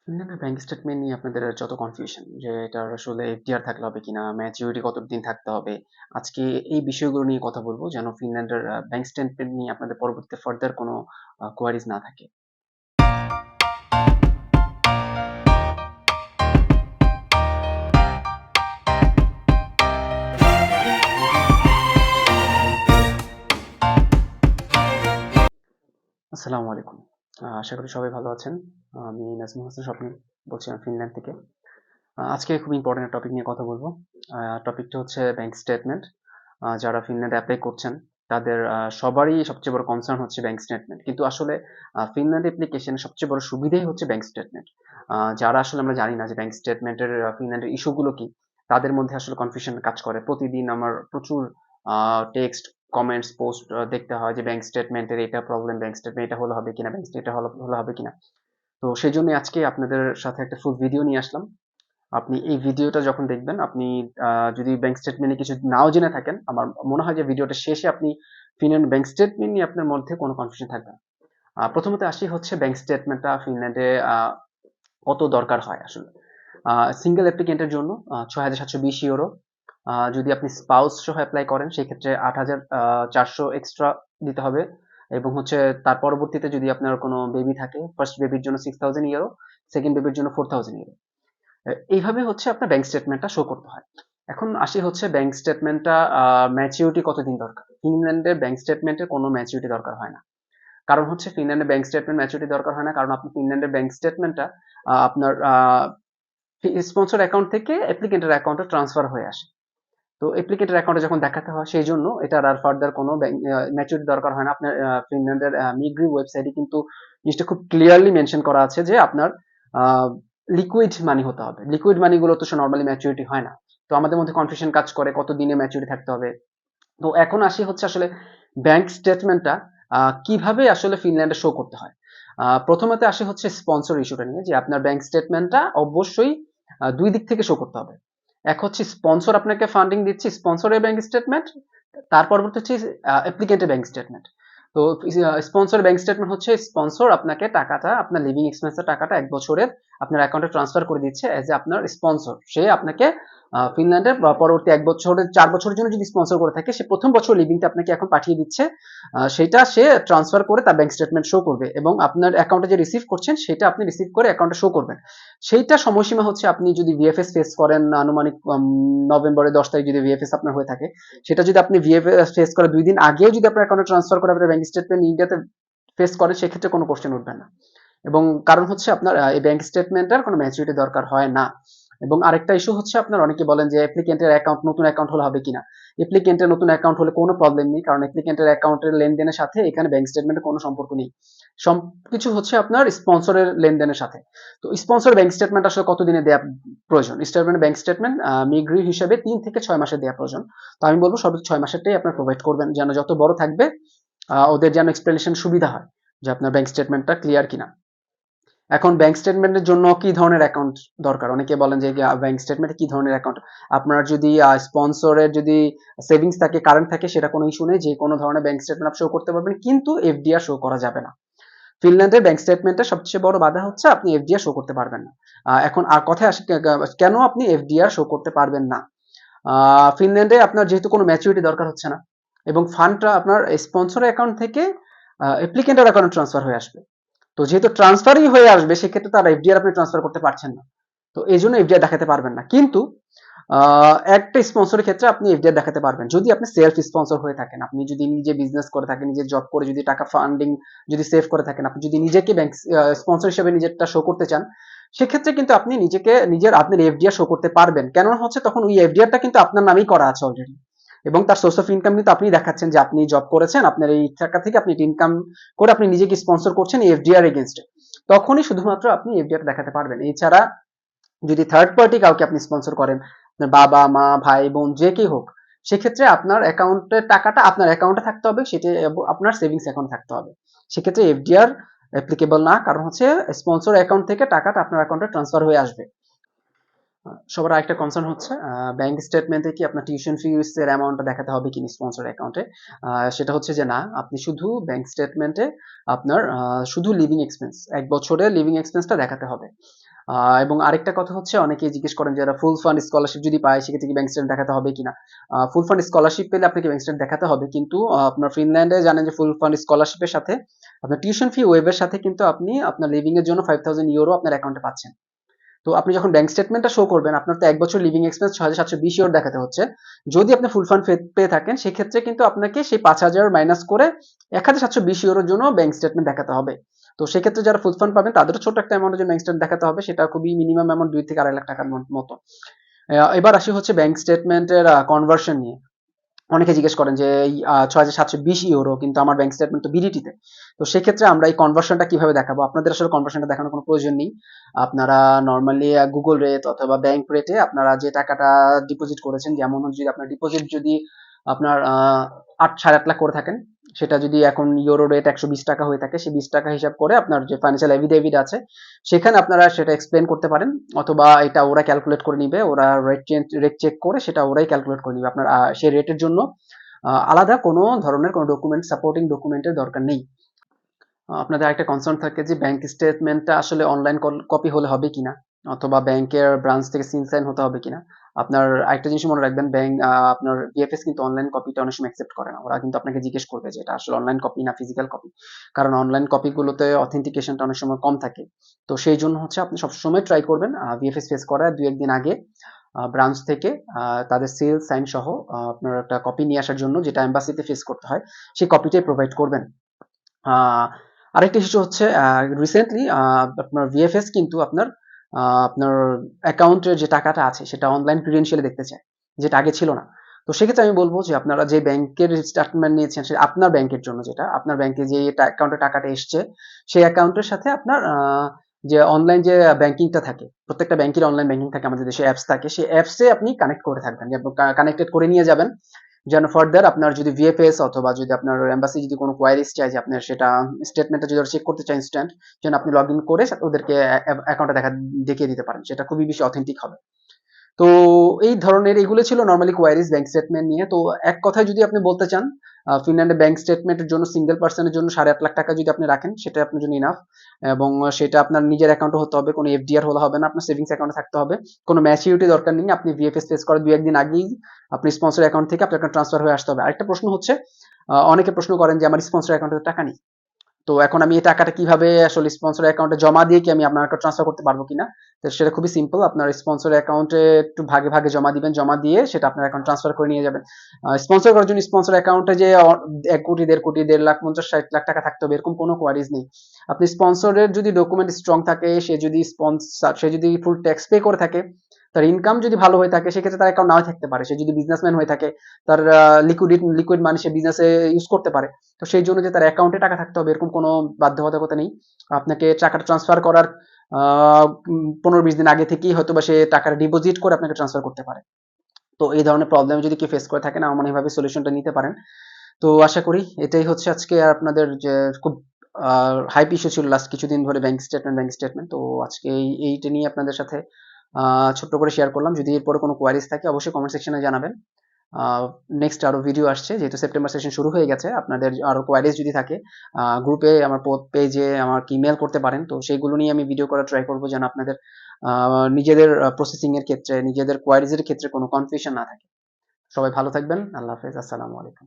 ফিনল্যান্ডের bank statement নিয়ে আপনাদের যত কনফিউশন যে এটার আসলে এফডিআর থাকলে হবে কিনা, ম্যাচুরিটি কতদিন থাকতে হবে। আজকে এই বিষয়গুলো নিয়ে কথা বলবো যেন ফিনল্যান্ডের ব্যাংক স্টেটমেন্ট নিয়ে আপনাদের পরবর্তীতে ফার্দার কোনো কোয়ারিজ না থাকে। আসসালামু আলাইকুম। আশা করি সবাই ভালো আছেন। আমি নাজমুল হাসান স্বপ্নিল বলছিলাম ফিনল্যান্ড থেকে। আজকে খুব ইম্পর্টেন্ট টপিক নিয়ে কথা বলবো। টপিকটা হচ্ছে ব্যাংক স্টেটমেন্ট। যারা ফিনল্যান্ডে অ্যাপ্লাই করছেন তাদের সবারই সবচেয়ে বড় কনসার্ন হচ্ছে ব্যাংক স্টেটমেন্ট। কিন্তু আসলে ফিনল্যান্ড অ্যাপ্লিকেশনের সবচেয়ে বড় সুবিধাই হচ্ছে ব্যাংক স্টেটমেন্ট। যারা আসলে আমরা জানি না যে ব্যাংক স্টেটমেন্টের ফিনল্যান্ডের ইস্যুগুলো কি, তাদের মধ্যে আসলে কনফিউশন কাজ করে। প্রতিদিন আমার প্রচুর টেক্সট, কমেন্টস, পোস্ট দেখতে হয় যে ব্যাংক স্টেটমেন্টের এটা প্রবলেম, ব্যাংক স্টেটমেন্ট এটা হলে হবে কিনা, ব্যাংক স্টেটমেন্ট এটা হলে হবে কিনা। তো সেই জন্য আজকে আপনাদের সাথে একটা ফুল ভিডিও নিয়ে আসলাম। আপনি এই ভিডিওটা যখন দেখবেন, আপনি যদি ব্যাংক স্টেটমেন্টে কিছু নাও জেনে থাকেন, আমার মনে হয় যে ভিডিওটা শেষে আপনি ফিনল্যান্ড ব্যাংক স্টেটমেন্ট নিয়ে আপনার মধ্যে কোনো কনফিউশন থাকবে না। প্রথমত আসি হচ্ছে ব্যাংক স্টেটমেন্টটা ফিনল্যান্ডে কত দরকার হয় আসলে। সিঙ্গেল অ্যাপ্লিকেন্টের জন্য ৬,৭২০ ইউরো। যদি আপনি স্পাউস সহ অ্যাপ্লাই করেন সেক্ষেত্রে ৮,৪০০ এক্সট্রা দিতে হবে। এবং হচ্ছে তার পরবর্তীতে যদি আপনার কোনো বেবি থাকে, ফার্স্ট বেবির জন্য 6,000 ইউরো, সেকেন্ড বেবির জন্য 4,000 ইউরো। এইভাবে হচ্ছে আপনার ব্যাংক স্টেটমেন্টটা শো করতে হয়। এখন আসি হচ্ছে ব্যাংক স্টেটমেন্টটা ম্যাচিউরিটি কতদিন দরকার। ফিনল্যান্ডের ব্যাংক স্টেটমেন্টের কোনো ম্যাচিউরিটি দরকার হয় না। কারণ হচ্ছে ফিনল্যান্ডের ব্যাংক স্টেটমেন্ট ম্যাচিউরিটি দরকার হয় না, কারণ আপনি ফিনল্যান্ডের ব্যাংক স্টেটমেন্টটা আপনার স্পন্সর অ্যাকাউন্ট থেকে অ্যাপ্লিকেন্টের অ্যাকাউন্টে ট্রান্সফার হয়ে আসে। তো অ্যাপ্লিকেন্টের অ্যাকাউন্টে যখন দেখাতে হয় সেই জন্য এটার আর ফার্দার কোনো ম্যাচুরিটি দরকার হয় না। আপনার ফিনল্যান্ডের মিগ্রি ওয়েবসাইটে কিন্তু জিনিসটা খুব ক্লিয়ারলি মেনশন করা আছে যে আপনার লিকুইড মানি হতে হবে। লিকুইড মানিগুলো তো নর্মালি ম্যাচুরিটি হয় না। তো আমাদের মধ্যে কনফিউশন কাজ করে কত দিনে ম্যাচুরিটি থাকতে হবে। তো এখন আসি হচ্ছে আসলে ব্যাংক স্টেটমেন্টটা কিভাবে আসলে ফিনল্যান্ডে শো করতে হয়। প্রথমত আসি হচ্ছে স্পন্সর ইস্যুটা নিয়ে, যে আপনার ব্যাংক স্টেটমেন্টটা অবশ্যই দুই দিক থেকে শো করতে হবে। এক হচ্ছে স্পন্সর আপনাকে ফান্ডিং দিচ্ছে, স্পন্সরের ব্যাংক স্টেটমেন্ট। তার পরবর্তী হচ্ছে অ্যাপ্লিকেন্টের ব্যাংক স্টেটমেন্ট। তো স্পন্সর ব্যাংক স্টেটমেন্ট হচ্ছে স্পন্সর আপনাকে টাকাটা, আপনার লিভিং এক্সপেন্সের টাকাটা ১ বছরের আপনার অ্যাকাউন্টে ট্রান্সফার করে দিচ্ছে এজ এ আপনার স্পন্সর। সে আপনাকে ফিনল্যান্ডের পরবর্তী ১ বছরের ৪ বছরের জন্য যদি স্পন্সর করে থাকে, সে প্রথম বছর লিভিংটা আপনাকে এখন পাঠিয়ে দিচ্ছে। সেটা সে ট্রান্সফার করে তার ব্যাংক স্টেটমেন্ট শো করবে এবং আপনার অ্যাকাউন্টে যে রিসিভ করছেন সেটা আপনি রিসিভ করে অ্যাকাউন্টে শো করবেন। সেইটা সময়সীমা হচ্ছে আপনি যদি ভিএফএস ফেস করেন আনুমানিক নভেম্বরের ১০ তারিখ যদি ভিএফএস আপনার হয়ে থাকে, সেটা যদি আপনি ভিএফএস ফেস করে ২ দিন আগেও যদি আপনার অ্যাকাউন্টে ট্রান্সফার করে আপনার ব্যাংক স্টেটমেন্ট ইন্ডিয়াতে ফেস করেন, সেক্ষেত্রে কোনো কোশ্চেন উঠবে না। এবং কারণ হচ্ছে আপনার এই ব্যাংক স্টেটমেন্টের কোনো ম্যাচুরিটি দরকার হয় না। এবং আরেকটা ইস্যু হচ্ছে, আপনার অনেকে বলেন যে অ্যাপ্লিকেন্টের অ্যাকাউন্ট নতুন অ্যাকাউন্ট হলে হবে কিনা। অ্যাপ্লিকেন্টের নতুন অ্যাকাউন্ট হলে কোনো প্রবলেম নেই, কারণ অ্যাপ্লিকেন্টের অ্যাকাউন্টের লেনদেনের সাথে এখানে ব্যাংক স্টেটমেন্টের কোনো সম্পর্ক নেই। সবকিছু হচ্ছে আপনার স্পন্সরের লেনদেনের সাথে। তো স্পন্সর ব্যাংক স্টেটমেন্ট আসলে কতদিনে দেওয়া প্রয়োজন? স্টেটমেন্ট ব্যাংক স্টেটমেন্ট মিগ্রি হিসেবে ৩ থেকে ৬ মাসে দেওয়া প্রয়োজন। তো আমি বলবো সর্বোচ্চ ৬ মাসেরটাই আপনার প্রোভাইড করবেন, যেন যত বড় থাকবে ওদের যেন এক্সপ্লেনেশন সুবিধা হয় যে আপনার ব্যাংক স্টেটমেন্টটা ক্লিয়ার কিনা। এখন ব্যাংক স্টেটমেন্টের জন্য কি ধরনের অ্যাকাউন্ট দরকার? অনেকে বলেন যে ব্যাংক স্টেটমেন্টে কি ধরনের অ্যাকাউন্ট? আপনার যদি স্পন্সরের যদি সেভিংস থাকে, কারেন্ট থাকে, সেটা কোনো ইস্যু নেই। যে কোনো ধরনের ব্যাংক স্টেটমেন্ট আপনি শো করতে পারবেন, কিন্তু এফডিআর শো করা যাবে না। ফিনল্যান্ডের ব্যাংক স্টেটমেন্টের সবচেয়ে বড় বাধা হচ্ছে আপনি এফডিআর শো করতে পারবেন না। এখন আর কথায় আসি, কেন আপনি এফডিআর শো করতে পারবেন না? ফিনল্যান্ডে আপনার যেহেতু কোনো ম্যাচুরিটি দরকার হচ্ছে না এবং ফান্ডটা আপনার স্পন্সর অ্যাকাউন্ট থেকে অ্যাপ্লিকেন্টের অ্যাকাউন্টে ট্রান্সফার হয়ে আসবে। তো যেহেতু ট্রান্সফারই হয়ে আসবে, সেক্ষেত্রে তার এফডিআর আপনি ট্রান্সফার করতে পারছেন না। তো এই জন্য এফডিআর দেখাতে পারবেন না। কিন্তু একটা স্পন্সরের ক্ষেত্রে আপনি এফডিআর দেখাতে পারবেন যদি আপনি সেলফ স্পন্সর হয়ে থাকেন। আপনি যদি নিজে বিজনেস করে থাকেন, নিজে জব করে যদি টাকা ফান্ডিং যদি সেভ করে থাকেন, আপনি যদি নিজেকে ব্যাংক স্পন্সর হিসেবে নিজেরটা শো করতে চান, সেক্ষেত্রে কিন্তু আপনি নিজেকে আপনার এফডিআর শো করতে পারবেন। কেননা হচ্ছে তখন ওই এফডিআরটা কিন্তু আপনার নামেই করা আছে অলরেডি, এবং তার সোর্স অফ ইনকাম কিন্তু আপনি দেখাচ্ছেন যে আপনি জব করেছেন, আপনার এই টাকা থেকে আপনি ইনকাম করে আপনি নিজেকে স্পন্সর করছেন এফডিআর এগেনস্টে। তখনই শুধুমাত্র আপনি এফডিআর দেখাতে পারবেন। এছাড়া যদি থার্ড পার্টি কাউকে আপনি স্পন্সর করেন, আপনার বাবা মা ভাই বোন যে কেউ হোক, সেক্ষেত্রে আপনার অ্যাকাউন্টের টাকাটা আপনার অ্যাকাউন্টে থাকতে হবে, সেটা আপনার সেভিংস অ্যাকাউন্ট থাকতে হবে। সেক্ষেত্রে এফডিআর অ্যাপ্লিকেবল না, কারণ হচ্ছে স্পন্সর অ্যাকাউন্ট থেকে টাকাটা আপনার অ্যাকাউন্টে ট্রান্সফার হয়ে আসবে। সবার আরেকটা কনসার্ন হচ্ছে ব্যাংক স্টেটমেন্টে কি আপনার টিউশন ফিস এর অ্যামাউন্টটা দেখাতে হবে কিনা স্পন্সর অ্যাকাউন্টে। সেটা হচ্ছে যে না, আপনি শুধু ব্যাংক স্টেটমেন্টে আপনার শুধু লিভিং এক্সপেন্স, ১ বছরের লিভিং এক্সপেন্সটা দেখাতে হবে। এবং আরেকটা কথা হচ্ছে, অনেকেই জিজ্ঞেস করেন যারা ফুল ফান্ড স্কলারশিপ যদি পায় সেক্ষেত্রে কি ব্যাংক স্টেটমেন্ট দেখাতে হবে কিনা। ফুল ফান্ড স্কলারশিপ পেলে আপনাকে ব্যাংক স্টেটমেন্ট দেখাতে হবে, কিন্তু আপনার ফিনল্যান্ডে জানেন যে ফুল ফান্ড স্কলারশিপের সাথে আপনার টিউশন ফি ওয়েভের সাথে কিন্তু আপনি আপনার লিভিং এর জন্য 5000 ইউরো আপনার অ্যাকাউন্টে পাচ্ছেন। তো আপনি যখন ব্যাংক স্টেটমেন্টটা শো করবেন, আপনার তো 1 বছর লিভিং এক্সপেন্স 6720 ইউরো দেখাতে হচ্ছে। যদি আপনি ফুল ফান্ড পেয়ে থাকেন সেক্ষেত্রে কিন্তু আপনাকে সেই 5000 মাইনাস করে 1720 ইউরোর জন্য ব্যাংক স্টেটমেন্ট দেখাতে হবে। তো সেক্ষেত্রে যারা ফুল ফান্ড পাবেন তাদেরও ছোট একটা অ্যামাউন্টের জন্য ব্যাংক স্টেটমেন্ট দেখাতে হবে, সেটা খুবই মিনিমাম অ্যামাউন্ট 2 থেকে 2.5 লাখ টাকার মতো। এবার আসি হচ্ছে ব্যাংক স্টেটমেন্টের কনভার্সন নিয়ে। অনেকে জিজ্ঞেস করেন যে এই 6720 ইউরো কিন্তু আমার ব্যাংক স্টেটমেন্ট তো বিডিটিতে। তো সেক্ষেত্রে আমরা এই কনভার্সনটা কিভাবে দেখাবো? আপনাদের আসলে কনভার্সনটা দেখানোর কোনো প্রয়োজন নেই। আপনারা নরমালি গুগল রেট অথবা ব্যাংক রেটে আপনারা যে টাকাটা ডিপোজিট করেছেন, যেমন যদি আপনার ডিপোজিট যদি আপনার 8.5 লাখ করে থাকেন, সেটা যদি এখন ইউরো রেট 120 টাকা হয়ে থাকে, সেই 20 টাকা হিসাব করে আপনার যে ফাইন্যান্সিয়াল এফিডেভিট আছে সেখানে আপনারা সেটা এক্সপ্লেন করতে পারেন, অথবা এটা ওরা ক্যালকুলেট করে নিবে, ওরা রেট চেক করে সেটা ওরাই ক্যালকুলেট করে নিবে। আপনার সেই রেটের জন্য আলাদা কোনো ধরনের কোনো ডকুমেন্ট, সাপোর্টিং ডকুমেন্টের দরকার নেই। আপনাদের আরেকটা কনসার্ন থাকে যে ব্যাংক স্টেটমেন্টটা আসলে অনলাইন কপি হলে হবে কিনা, অথবা ব্যাংকের ব্রাঞ্চ থেকে সিন সাইন হতে হবে কিনা। আপনার আরেকটা জিনিস মনে রাখবেন, ব্যাংক আপনার বিএফএস কিন্তু অনলাইন কপিটা অনেক সময় অ্যাকসেপ্ট করে না। ওরা কিন্তু আপনাকে জিজ্ঞেস করবে যে এটা আসলে অনলাইন কপি না ফিজিক্যাল কপি, কারণ অনলাইন কপিগুলোতে অথেন্টিকেশনটা অনেক সময় কম থাকে। তো সেই জন্য হচ্ছে আপনি সবসময় ট্রাই করবেন বিএফএস ফেস করার 2-1 দিন আগে ব্রাঞ্চ থেকে তাদের সিল সাইন সহ আপনার একটা কপি নিয়ে আসার জন্য, যেটা এম্বাসিতে ফেস করতে হয়, সেই কপিটাই প্রোভাইড করবেন। আহ, আরেকটা ইস্যু হচ্ছে রিসেন্টলি আপনার ভিএফএস কিন্তু আপনার অ্যাকাউন্টের যে টাকাটা আছে সেটা অনলাইন ক্রিডেন্সিয়ালে দেখতে চায়, যেটা আগে ছিল না। তো সেক্ষেত্রে আমি বলবো যে আপনারা যে ব্যাংকের স্টেটমেন্ট নিয়েছেন সেটা আপনার ব্যাংকের জন্য, যেটা আপনার ব্যাংকে যে অ্যাকাউন্টে টাকাটা এসছে সেই অ্যাকাউন্টের সাথে আপনার যে অনলাইন যে ব্যাংকিংটা থাকে, প্রত্যেকটা ব্যাংকের অনলাইন ব্যাংকিং থাকে, আমাদের দেশে অ্যাপস থাকে, সেই অ্যাপসে আপনি কানেক্ট করে থাকবেন, কানেক্টেড করে নিয়ে যাবেন, যেন ফার্দার আপনার যদি ভিএফএস অথবা যদি আপনার এম্বাসি যদি কোনো কোয়ারিজ চায় যে আপনার সেটা স্টেটমেন্টটা যদি চেক করতে চায় ইনস্ট্যান্ট, যেন আপনি লগ ইন করে ওদেরকে অ্যাকাউন্টটা দেখিয়ে দিতে পারেন, সেটা খুবই বেশি অথেন্টিক হবে। তো এই ধরনের এগুলো ছিল নরমালি কোয়ারিজ ব্যাংক স্টেটমেন্ট নিয়ে। তো এক কথায় যদি আপনি বলতে চান, ফিনল্যান্ডে ব্যাংক স্টেটমেন্টের জন্য সিঙ্গেল পার্সনের জন্য 8.5 লাখ টাকা যদি আপনি রাখেন সেটা আপনার জন্য ইনাফ, এবং সেটা আপনার নিজের অ্যাকাউন্টে হতে হবে, কোনো এফডিআর হলে হবে না, আপনার সেভিংস অ্যাকাউন্টে থাকতে হবে, কোনো ম্যাচিউরিটি দরকার নেই, আপনি ভিএফএস ফেস করার 2-1 দিন আগেই আপনি স্পন্সর অ্যাকাউন্ট থেকে আপনার ট্রান্সফার হয়ে আসতে হবে। আরেকটা প্রশ্ন হচ্ছে, অনেকে প্রশ্ন করেন যে আমার স্পন্সর অ্যাকাউন্টে টাকা নেই, তো এখন আমি এই টাকাটা কিভাবে আসলে স্পন্সর অ্যাকাউন্টে জমা দিয়ে কি আমি আপনার একটা ট্রান্সফার করতে পারবো কিনা। তো সেটা খুবই সিম্পল, আপনার স্পন্সর অ্যাকাউন্টে একটু ভাগে ভাগে জমা দিবেন, জমা দিয়ে সেটা আপনার অ্যাকাউন্ট ট্রান্সফার করে নিয়ে যাবেন। স্পন্সর করার জন্য স্পন্সর অ্যাকাউন্টে যে 1 কোটি 1.5 কোটি 1.5 লাখ 50-60 লাখ টাকা থাকতে হবে এরকম কোনো কোয়ারিজ নেই। আপনি স্পন্সরের যদি ডকুমেন্ট স্ট্রং থাকে, সে যদি ফুল ট্যাক্স পে করে থাকে, তার ইনকাম যদি ভালো হয়ে থাকে, সেক্ষেত্রে তার অ্যাকাউন্ট নাও থাকতে পারে। সে যদি বিজনেসম্যান হয়ে থাকে, তার লিকুইড মানি সে বিজনেসে ইউজ করতে পারে। তো সেই জন্য যে তার অ্যাকাউন্টে টাকা থাকতে হবে এরকম কোনো বাধ্যবাধকতা নেই। আপনাকে টাকাটা ট্রান্সফার করার 15-20 দিন আগে থেকেই হয়তো বা সে টাকাটা ডিপোজিট করে আপনাকে ট্রান্সফার করতে পারে। তো এই ধরনের প্রবলেম যদি কেউ ফেস করে থাকেন, আমার মনে হয় এভাবে সলিউশনটা নিতে পারেন। তো আশা করি এটাই হচ্ছে আজকে আপনাদের যে খুব হাইপ ইস্যু ছিল লাস্ট কিছুদিন ধরে, ব্যাংক স্টেটমেন্ট। তো আজকে এইটা নিয়ে আপনাদের সাথে ছোট্ট করে শেয়ার করলাম। যদি এরপরে কোনো কোয়ারিজ থাকে অবশ্যই কমেন্ট সেকশনে জানাবেন। নেক্সট আরো ভিডিও আসছে, যেহেতু সেপ্টেম্বর সেশন শুরু হয়ে গেছে, আপনাদের আরো কোয়ারিজ যদি থাকে গ্রুপে আমার পেজে আমাকে ইমেল করতে পারেন। তো সেইগুলো নিয়ে আমি ভিডিও করার ট্রাই করবো, যেন আপনাদের নিজেদের প্রসেসিং এর ক্ষেত্রে, নিজেদের কোয়ারিজের ক্ষেত্রে কোনো কনফিউশন না থাকে। সবাই ভালো থাকবেন। আল্লাহ হাফেজ। আসসালামু আলাইকুম।